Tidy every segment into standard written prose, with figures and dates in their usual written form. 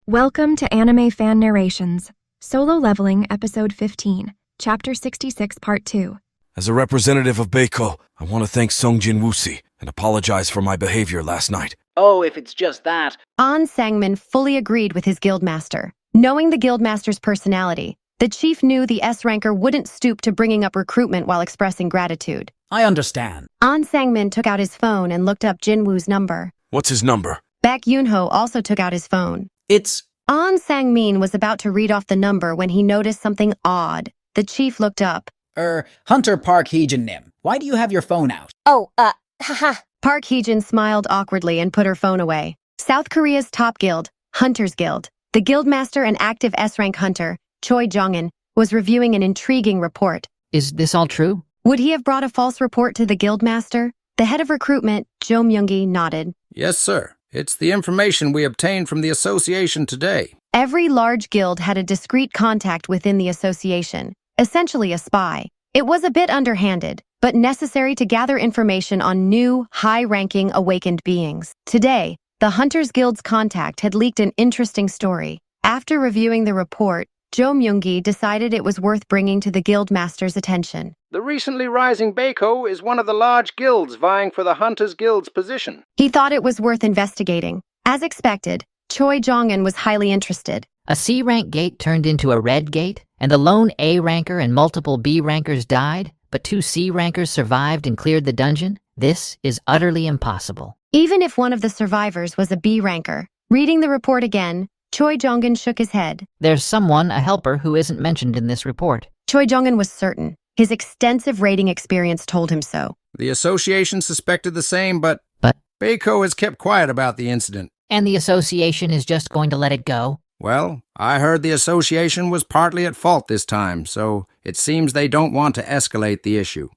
Welcome to AnimeFan Narrations, Solo Leveling Episode 15, Chapter 66, Part 2. As a representative of Baekho, I want to thank Jinwoo and apologize for my behavior last night. Oh, if it's just that. An Sangmin fully agreed with his guildmaster. Knowing the guildmaster's personality, the chief knew the S-ranker wouldn't stoop to bringing up recruitment while expressing gratitude. I understand. An Sangmin took out his phone and looked up Jinwoo's number. What's his number? Baekho Guild also took out his phone. It's... An Sangmin was about to read off the number when he noticed something odd. The chief looked up. Hunter Park Hee-jin-nim. Why do you have your phone out? Haha. Park Hee-jin smiled awkwardly and put her phone away. South Korea's top guild, Hunter's Guild. The guildmaster and active S-rank hunter, Choi Jongin, was reviewing an intriguing report. Is this all true? Would he have brought a false report to the guildmaster? The head of recruitment, Jo Myung-gi, nodded. Yes, sir. It's the information we obtained from the association today. Every large guild had a discreet contact within the association, essentially a spy. It was a bit underhanded, but necessary to gather information on new, high-ranking awakened beings. Today, the Hunters Guild's contact had leaked an interesting story. After reviewing the report, Jo Myung-gi decided it was worth bringing to the guildmaster's attention. The recently rising Baekho is one of the large guilds vying for the Hunters Guild's position. He thought it was worth investigating. As expected, Choi Jongin was highly interested. A C-rank gate turned into a red gate, and the lone A-ranker and multiple B-rankers died, but 2 C-rankers survived and cleared the dungeon? This is utterly impossible. Even if one of the survivors was a B-ranker. Reading the report again, Choi Jongin shook his head. There's someone, a helper, who isn't mentioned in this report. Choi Jongin was certain. His extensive raiding experience told him so. The association suspected the same, but Baekho has kept quiet about the incident. And the association is just going to let it go? Well, I heard the association was partly at fault this time, so it seems they don't want to escalate the issue.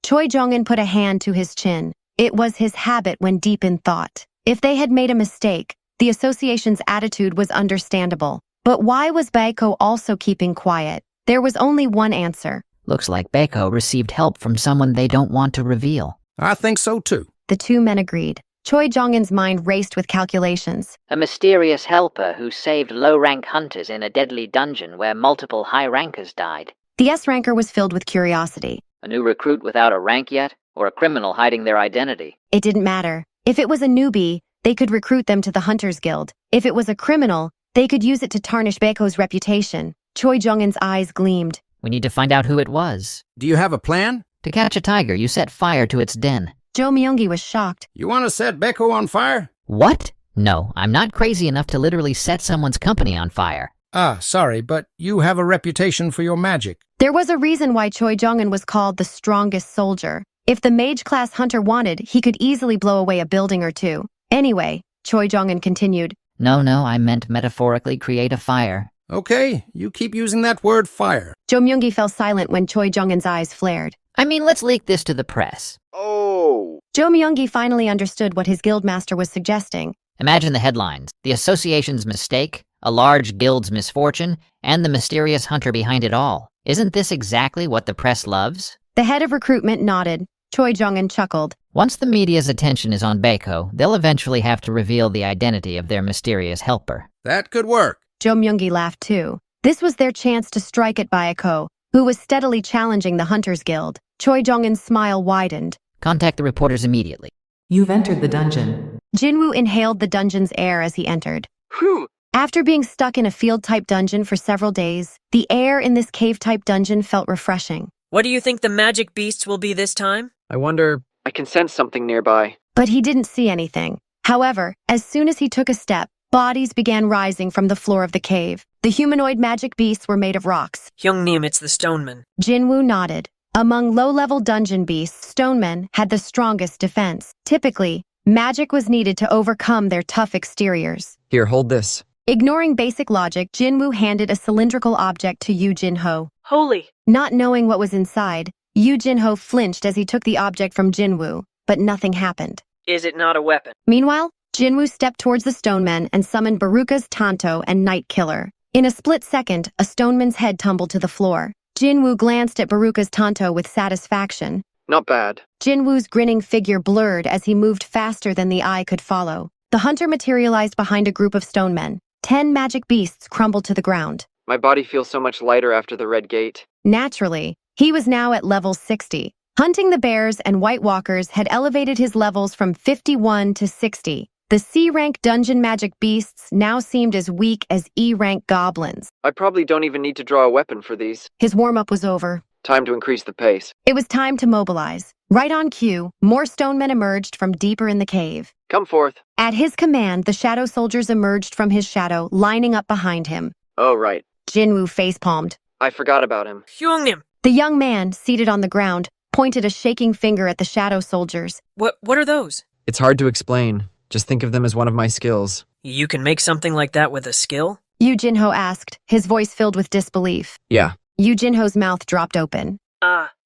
Choi Jongin put a hand to his chin. It was his habit when deep in thought. If they had made a mistake, the association's attitude was understandable. But why was Baekho also keeping quiet? There was only one answer. Looks like Baekho received help from someone they don't want to reveal. I think so, too. The two men agreed. Choi Jongin's mind raced with calculations. A mysterious helper who saved low-rank hunters in a deadly dungeon where multiple high-rankers died. The S-ranker was filled with curiosity. A new recruit without a rank yet? Or a criminal hiding their identity? It didn't matter. If it was a newbie, they could recruit them to the Hunters Guild. If it was a criminal, they could use it to tarnish Baekho's reputation. Choi Jongin's eyes gleamed. We need to find out who it was. Do you have a plan? To catch a tiger, you set fire to its den. Jo Myung-gi was shocked. You want to set Baekho on fire? What? No, I'm not crazy enough to literally set someone's company on fire. Sorry, but you have a reputation for your magic. There was a reason why Choi Jongin was called the strongest soldier. If the mage-class hunter wanted, he could easily blow away a building or two. Anyway, Choi Jongin continued. No, I meant metaphorically create a fire. Okay, you keep using that word fire. Jo Myung-gi fell silent when Choi Jongin's eyes flared. I mean, let's leak this to the press. Oh. Jo Myung-gi finally understood what his guildmaster was suggesting. Imagine the headlines. The association's mistake, a large guild's misfortune, and the mysterious hunter behind it all. Isn't this exactly what the press loves? The head of recruitment nodded. Choi Jongin chuckled. Once the media's attention is on Baekho, they'll eventually have to reveal the identity of their mysterious helper. That could work. Jo Myung-gi laughed too. This was their chance to strike at Baekho, who was steadily challenging the Hunters Guild. Choi Jongin's smile widened. Contact the reporters immediately. You've entered the dungeon. Jinwoo inhaled the dungeon's air as he entered. Whew. After being stuck in a field-type dungeon for several days, the air in this cave-type dungeon felt refreshing. What do you think the magic beasts will be this time? I wonder... I can sense something nearby. But he didn't see anything. However, as soon as he took a step, bodies began rising from the floor of the cave. The humanoid magic beasts were made of rocks. Young-nim, it's the stonemen. Jinwoo nodded. Among low-level dungeon beasts, stonemen had the strongest defense. Typically, magic was needed to overcome their tough exteriors. Here, hold this. Ignoring basic logic, Jinwoo handed a cylindrical object to Yoo Jinho. Holy! Not knowing what was inside, Yoo Jinho flinched as he took the object from Jinwoo, but nothing happened. Is it not a weapon? Meanwhile, Jinwoo stepped towards the stonemen and summoned Baruka's Tanto and Night Killer. In a split second, a stoneman's head tumbled to the floor. Jinwoo glanced at Baruka's Tanto with satisfaction. Not bad. Jinwoo's grinning figure blurred as he moved faster than the eye could follow. The hunter materialized behind a group of stonemen. 10 magic beasts crumbled to the ground. My body feels so much lighter after the red gate. Naturally, he was now at level 60. Hunting the bears and White Walkers had elevated his levels from 51 to 60. The C-rank dungeon magic beasts now seemed as weak as E-rank goblins. I probably don't even need to draw a weapon for these. His warm-up was over. Time to increase the pace. It was time to mobilize. Right on cue, more stonemen emerged from deeper in the cave. Come forth. At his command, the shadow soldiers emerged from his shadow, lining up behind him. Oh, right. Jinwoo facepalmed. I forgot about him. Hyungnim! The young man, seated on the ground, pointed a shaking finger at the shadow soldiers. What are those? It's hard to explain. Just think of them as one of my skills. You can make something like that with a skill? Yoo Jinho asked, his voice filled with disbelief. Yeah. Yoo Jinho's mouth dropped open.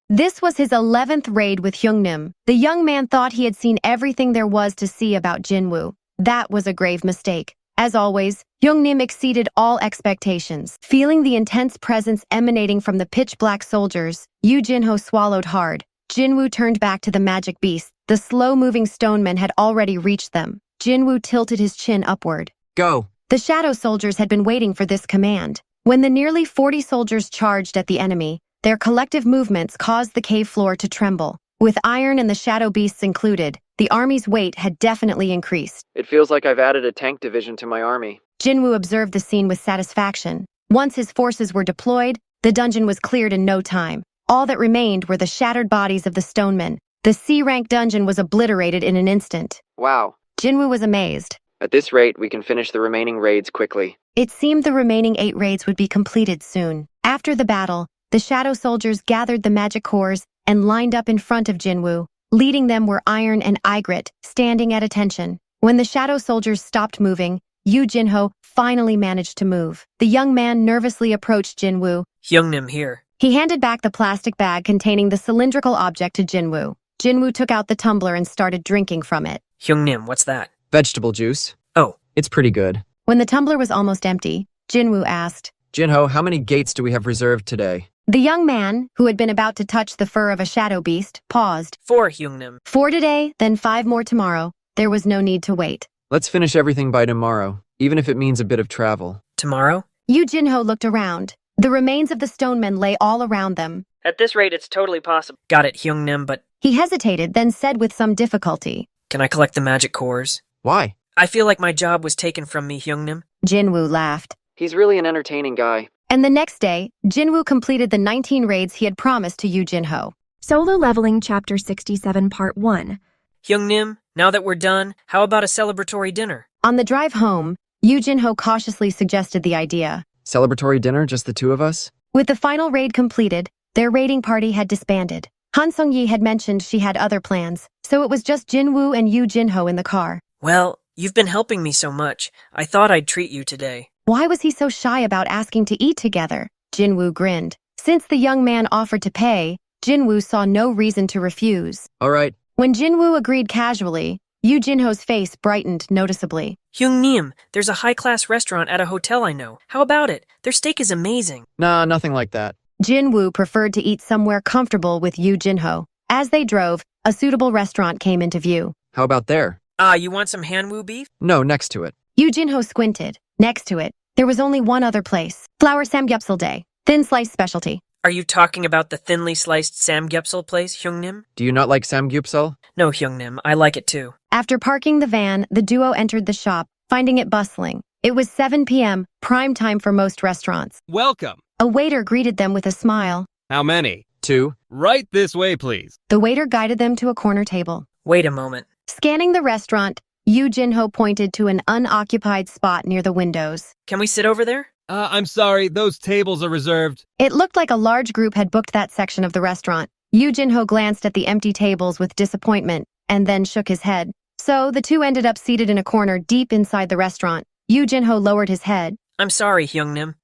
This was his 11th raid with Hyungnim. The young man thought he had seen everything there was to see about Jinwoo. That was a grave mistake. As always, Hyungnim exceeded all expectations. Feeling the intense presence emanating from the pitch-black soldiers, Yoo Jinho swallowed hard. Jinwoo turned back to the magic beast. The slow-moving stonemen had already reached them. Jinwoo tilted his chin upward. Go. The shadow soldiers had been waiting for this command. When the nearly 40 soldiers charged at the enemy, their collective movements caused the cave floor to tremble. With iron and the shadow beasts included, the army's weight had definitely increased. It feels like I've added a tank division to my army. Jinwoo observed the scene with satisfaction. Once his forces were deployed, the dungeon was cleared in no time. All that remained were the shattered bodies of the stonemen. The C-rank dungeon was obliterated in an instant. Wow. Jinwoo was amazed. At this rate, we can finish the remaining raids quickly. It seemed the remaining 8 raids would be completed soon. After the battle, the shadow soldiers gathered the magic cores and lined up in front of Jinwoo. Leading them were Iron and Ygritte, standing at attention. When the shadow soldiers stopped moving, Yoo Jinho finally managed to move. The young man nervously approached Jinwoo. Hyungnim here. He handed back the plastic bag containing the cylindrical object to Jinwoo. Jinwoo took out the tumbler and started drinking from it. Hyungnim, what's that? Vegetable juice. Oh. It's pretty good. When the tumbler was almost empty, Jinwoo asked, Jinho, how many gates do we have reserved today? The young man, who had been about to touch the fur of a shadow beast, paused. 4, Hyungnim. 4 today, then 5 more tomorrow. There was no need to wait. Let's finish everything by tomorrow, even if it means a bit of travel. Tomorrow? Yoo Jinho looked around. The remains of the stonemen lay all around them. At this rate, it's totally possible. Got it, Hyungnim, but He hesitated, then said with some difficulty, can I collect the magic cores? Why? I feel like my job was taken from me, Hyungnim. Jinwoo laughed. He's really an entertaining guy. And the next day, Jinwoo completed the 19 raids he had promised to Yoo Jinho. Solo Leveling Chapter 67 Part 1. Hyungnim, now that we're done, how about a celebratory dinner? On the drive home, Yoo Jinho cautiously suggested the idea. Celebratory dinner, just the two of us? With the final raid completed, their raiding party had disbanded. Han Sung-yi had mentioned she had other plans, so it was just Jinwoo and Yoo Jinho in the car. Well, you've been helping me so much. I thought I'd treat you today. Why was he so shy about asking to eat together? Jinwoo grinned. Since the young man offered to pay, Jinwoo saw no reason to refuse. All right. When Jinwoo agreed casually, Yoo Jinho's face brightened noticeably. Hyungnim, there's a high-class restaurant at a hotel I know. How about it? Their steak is amazing. Nah, nothing like that. Jinwoo preferred to eat somewhere comfortable with Yoo Jinho. As they drove, a suitable restaurant came into view. How about there? You want some Hanwoo beef? No, next to it. Yoo Jinho squinted. Next to it, there was only one other place. Flour samgyeopsal day. Thin sliced specialty. Are you talking about the thinly sliced samgyeopsal place, Hyungnim? Do you not like samgyeopsal? No, Hyungnim, I like it too. After parking the van, the duo entered the shop, finding it bustling. It was 7 p.m., prime time for most restaurants. Welcome. A waiter greeted them with a smile. How many? 2. Right this way, please. The waiter guided them to a corner table. Wait a moment. Scanning the restaurant, Yoo Jinho pointed to an unoccupied spot near the windows. Can we sit over there? I'm sorry, those tables are reserved. It looked like a large group had booked that section of the restaurant. Yoo Jinho glanced at the empty tables with disappointment, and then shook his head. So the two ended up seated in a corner deep inside the restaurant. Yoo Jinho lowered his head. I'm sorry, Hyungnim.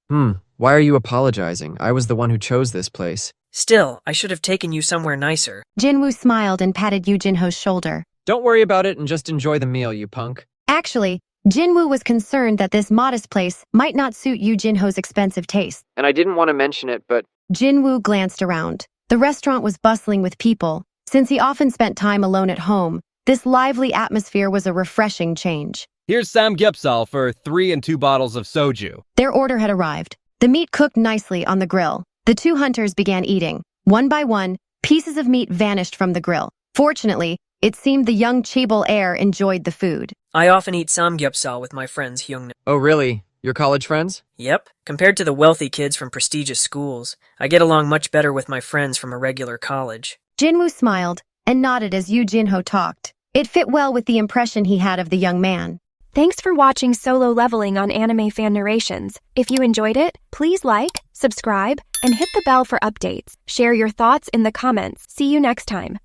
Why are you apologizing? I was the one who chose this place. Still, I should have taken you somewhere nicer. Jinwoo smiled and patted Yoo Jinho's shoulder. Don't worry about it and just enjoy the meal, you punk. Actually, Jinwoo was concerned that this modest place might not suit Yoo Jinho's expensive taste. And I didn't want to mention it, but... Jinwoo glanced around. The restaurant was bustling with people. Since he often spent time alone at home, this lively atmosphere was a refreshing change. Here's samgyeopsal for 3 and 2 bottles of soju. Their order had arrived. The meat cooked nicely on the grill. The two hunters began eating. One by one, pieces of meat vanished from the grill. Fortunately, it seemed the young chaebol heir enjoyed the food. I often eat samgyeopsal with my friends Hyungno. Oh, really? Your college friends? Yep. Compared to the wealthy kids from prestigious schools, I get along much better with my friends from a regular college. Jinwoo smiled and nodded as Yoo Jinho talked. It fit well with the impression he had of the young man. Thanks for watching Solo Leveling on AnimeFan Narrations. If you enjoyed it, please like, subscribe, and hit the bell for updates. Share your thoughts in the comments. See you next time.